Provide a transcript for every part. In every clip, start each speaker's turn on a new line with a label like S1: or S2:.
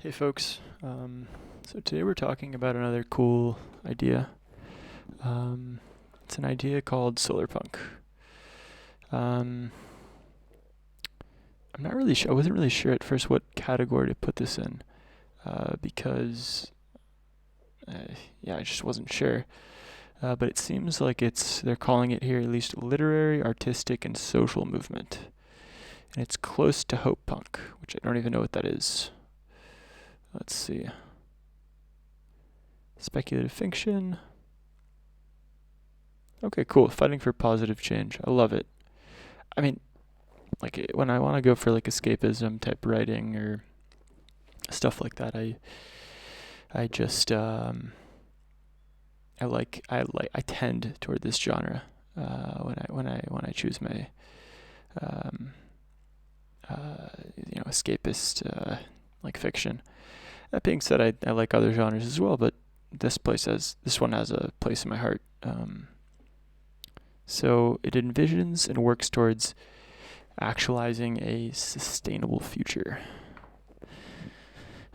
S1: Hey folks, so today we're talking about another cool idea. It's an idea called Solarpunk. Um, I'm not really sure. I wasn't really sure at first what category to put this in, because yeah, I just wasn't sure. But it seems like they're calling it here at least literary, artistic, and social movement, and it's close to hopepunk, which I don't even know what that is. Let's see. Speculative fiction. Okay, cool. Fighting for positive change. I love it. I mean, when I want to go for like escapism type writing or stuff like that, I just I tend toward this genre when I choose my um, escapist like fiction. That being said, I like other genres as well, but this one has a place in my heart. So it envisions and works towards actualizing a sustainable future.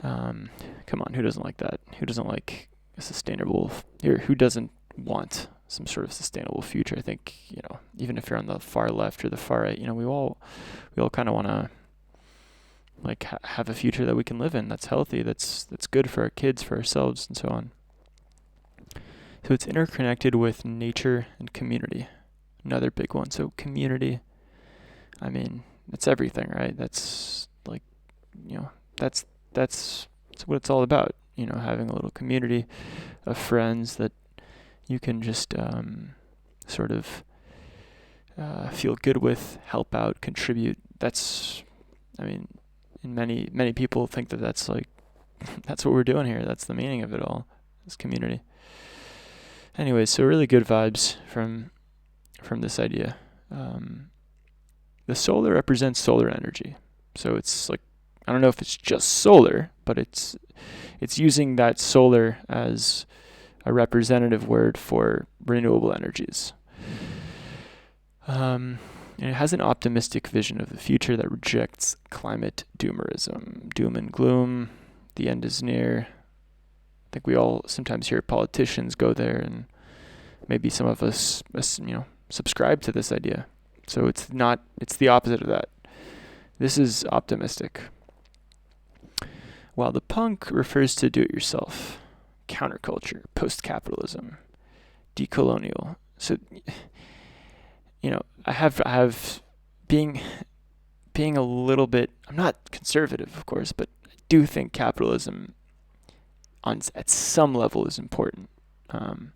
S1: Come on, who doesn't like that? Who doesn't like a sustainable? Who doesn't want some sort of sustainable future? I think even if you're on the far left or the far right, we all kind of want to have a future that we can live in, that's healthy, that's good for our kids, for ourselves, and so on. So it's interconnected with nature and community. Another big one. So community. I mean, it's everything, right? That's like, you know, that's that's what it's all about. Having a little community of friends that you can just sort of feel good with, help out, contribute. I mean, and many people think that that's like that's what we're doing here. That's the meaning of it all. This community. Anyways, so really good vibes from this idea. The solar represents solar energy, so it's like I don't know if it's just solar, but it's using that solar as a representative word for renewable energies. And it has an optimistic vision of the future that rejects climate doomerism, doom and gloom. The end is near. I think we all sometimes hear politicians go there, and maybe some of us subscribe to this idea. So it's not. It's the opposite of that. This is optimistic. While the punk refers to do-it-yourself, counterculture, post-capitalism, decolonial. So, I have being a little bit. I'm not conservative, of course, but I do think capitalism at some level is important. Um,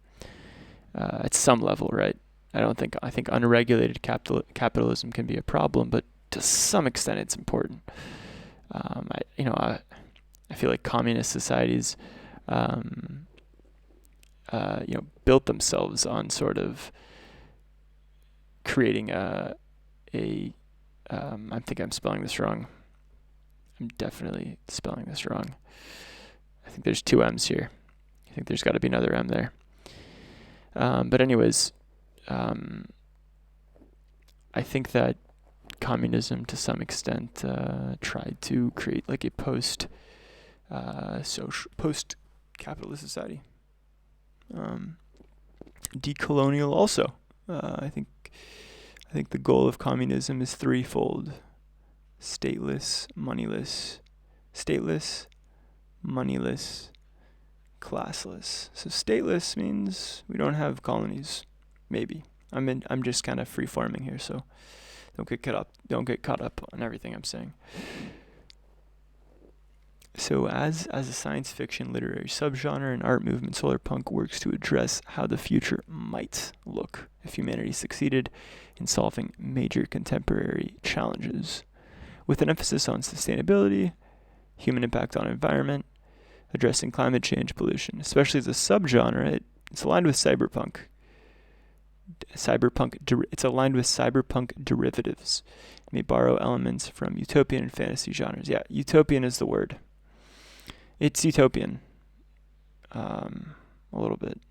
S1: at some level, right? I think unregulated capitalism can be a problem, but to some extent, it's important. I feel like communist societies, built themselves on sort of creating a. I think I'm spelling this wrong. I'm definitely spelling this wrong. I think there's two M's here. I think there's got to be another M there. But anyways, I think that communism, to some extent, tried to create like a post-capitalist society. Decolonial also. I think the goal of communism is threefold: stateless, moneyless, classless. So stateless means we don't have colonies. Maybe. I'm just kind of free forming here, so don't get caught up on everything I'm saying. So as a science fiction literary subgenre and art movement, solarpunk works to address how the future might look if humanity succeeded in solving major contemporary challenges, with an emphasis on sustainability, human impact on environment, addressing climate change, pollution. Especially as a subgenre, it's aligned with cyberpunk. It's aligned with cyberpunk derivatives. It may borrow elements from utopian and fantasy genres. Yeah, utopian is the word. It's utopian, a little bit.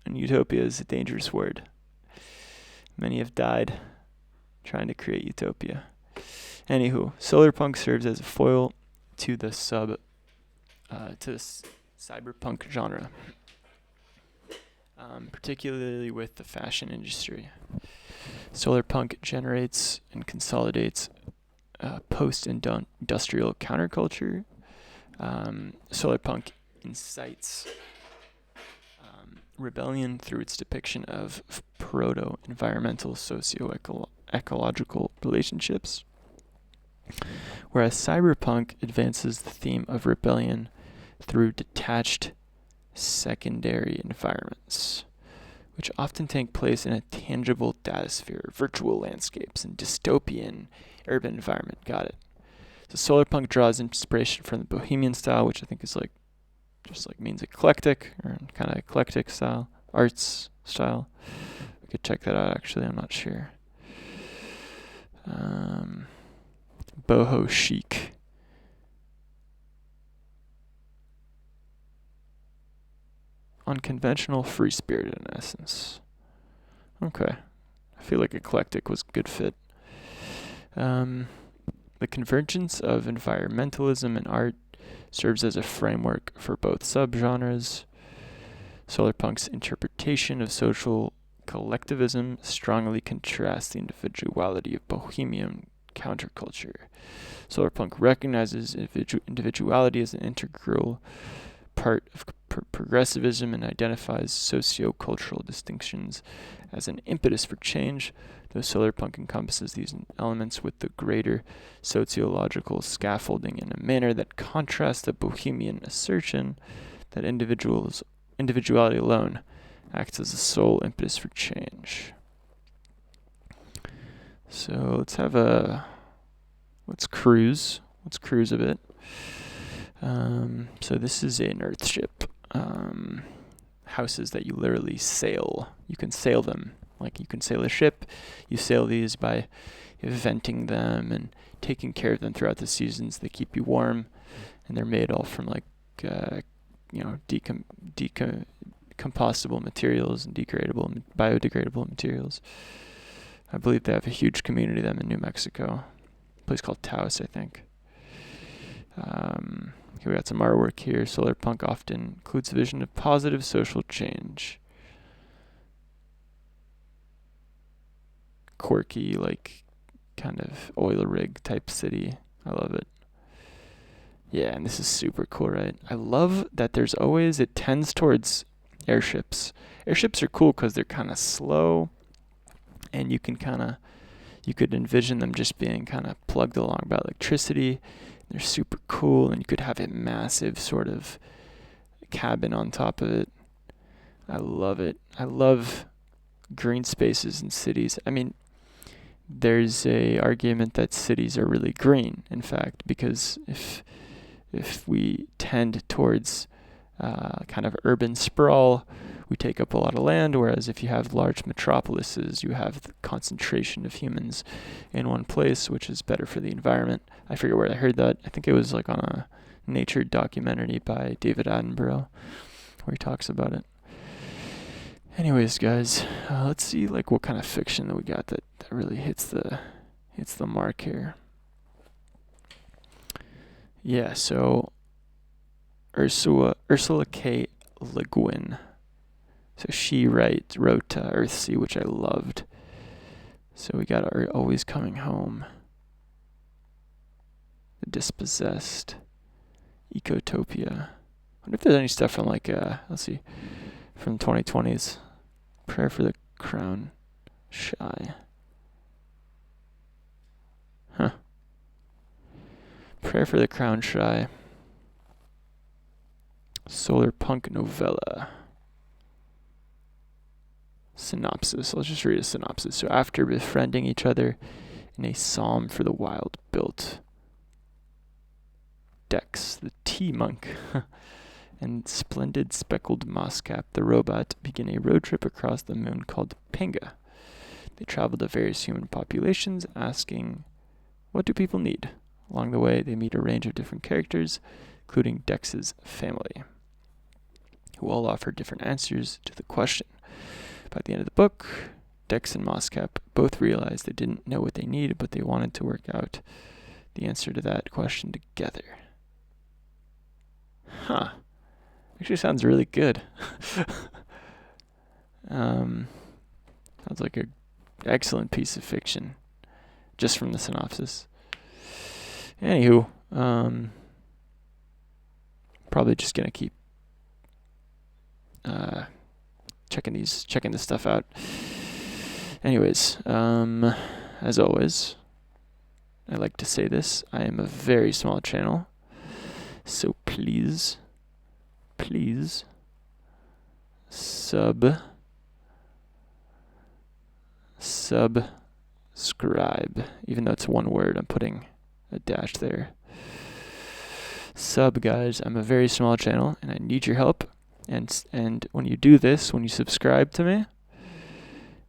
S1: And utopia is a dangerous word. Many have died trying to create utopia. Anywho, solarpunk serves as a foil to the to this cyberpunk genre, particularly with the fashion industry. Solarpunk generates and consolidates post-industrial counterculture. Solarpunk incites rebellion through its depiction of proto-environmental socio-ecological relationships, whereas cyberpunk advances the theme of rebellion through detached secondary environments, which often take place in a tangible datasphere, virtual landscapes, and dystopian urban environment. Got it. So Solarpunk draws inspiration from the Bohemian style, which I think is like just like means eclectic, or kind of eclectic style, arts style. We could check that out actually, I'm not sure. Boho chic. Unconventional, free-spirited in essence. Okay. I feel like eclectic was a good fit. The convergence of environmentalism and art serves as a framework for both subgenres. Solarpunk's interpretation of social collectivism strongly contrasts the individuality of bohemian counterculture. Solarpunk recognizes individuality as an integral part of progressivism and identifies socio-cultural distinctions as an impetus for change, though Solarpunk encompasses these elements with the greater sociological scaffolding in a manner that contrasts the bohemian assertion that individuality alone acts as the sole impetus for change. So let's cruise a bit. So this is an Earth ship. Houses that you literally sail. You can sail them. Like you can sail a ship. You sail these by venting them and taking care of them throughout the seasons. They keep you warm, and they're made all from like compostable materials and biodegradable materials. I believe they have a huge community of them in New Mexico. A place called Taos, I think. We got some artwork here. Solarpunk often includes a vision of positive social change. Quirky, like kind of oil rig type city. I love it. Yeah, and this is super cool, right? I love that it tends towards airships. Airships are cool because they're kind of slow, and you could envision them just being kind of plugged along by electricity. They're super cool, and you could have a massive sort of cabin on top of it. I love it. I love green spaces in cities. I mean, there's a argument that cities are really green, in fact, because if we tend towards kind of urban sprawl, we take up a lot of land, whereas if you have large metropolises, you have the concentration of humans in one place, which is better for the environment. I forget where I heard that. I think it was like on a nature documentary by David Attenborough, where he talks about it. Anyways, guys, let's see like what kind of fiction that we got that really hits the mark here. Yeah, so Ursula K. Le Guin. So she wrote Earthsea, which I loved. So we got our Always Coming Home, The Dispossessed, Ecotopia. I wonder if there's any stuff from like let's see, from 2020s. Prayer for the Crown Shy. Huh. Prayer for the Crown Shy. Solarpunk novella. Synopsis. Let's just read a synopsis. So after befriending each other in a psalm for the wild, built Dex, the T-Monk, and splendid speckled Mosscap, the robot, begin a road trip across the moon called Pinga. They travel to various human populations, asking, what do people need? Along the way, they meet a range of different characters, including Dex's family, who all offer different answers to the question. By the end of the book, Dex and Mosscap both realized they didn't know what they needed, but they wanted to work out the answer to that question together. Huh. Actually sounds really good. Sounds like an excellent piece of fiction, just from the synopsis. Anywho, probably just gonna keep checking this stuff out. Anyways, as always, I like to say this. I am a very small channel, so please subscribe. Even though it's one word, I'm putting a dash there. Sub, guys. I'm a very small channel, and I need your help. And when you do this, when you subscribe to me,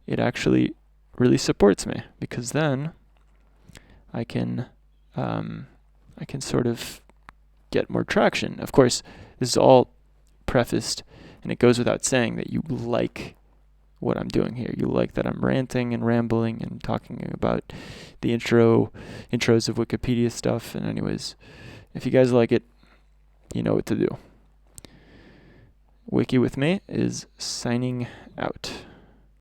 S1: it actually really supports me, because then I can sort of get more traction. Of course, this is all prefaced, and it goes without saying that you like what I'm doing here. You like that I'm ranting and rambling and talking about the intros of Wikipedia stuff. And anyways, if you guys like it, you know what to do. Wiki with me is signing out.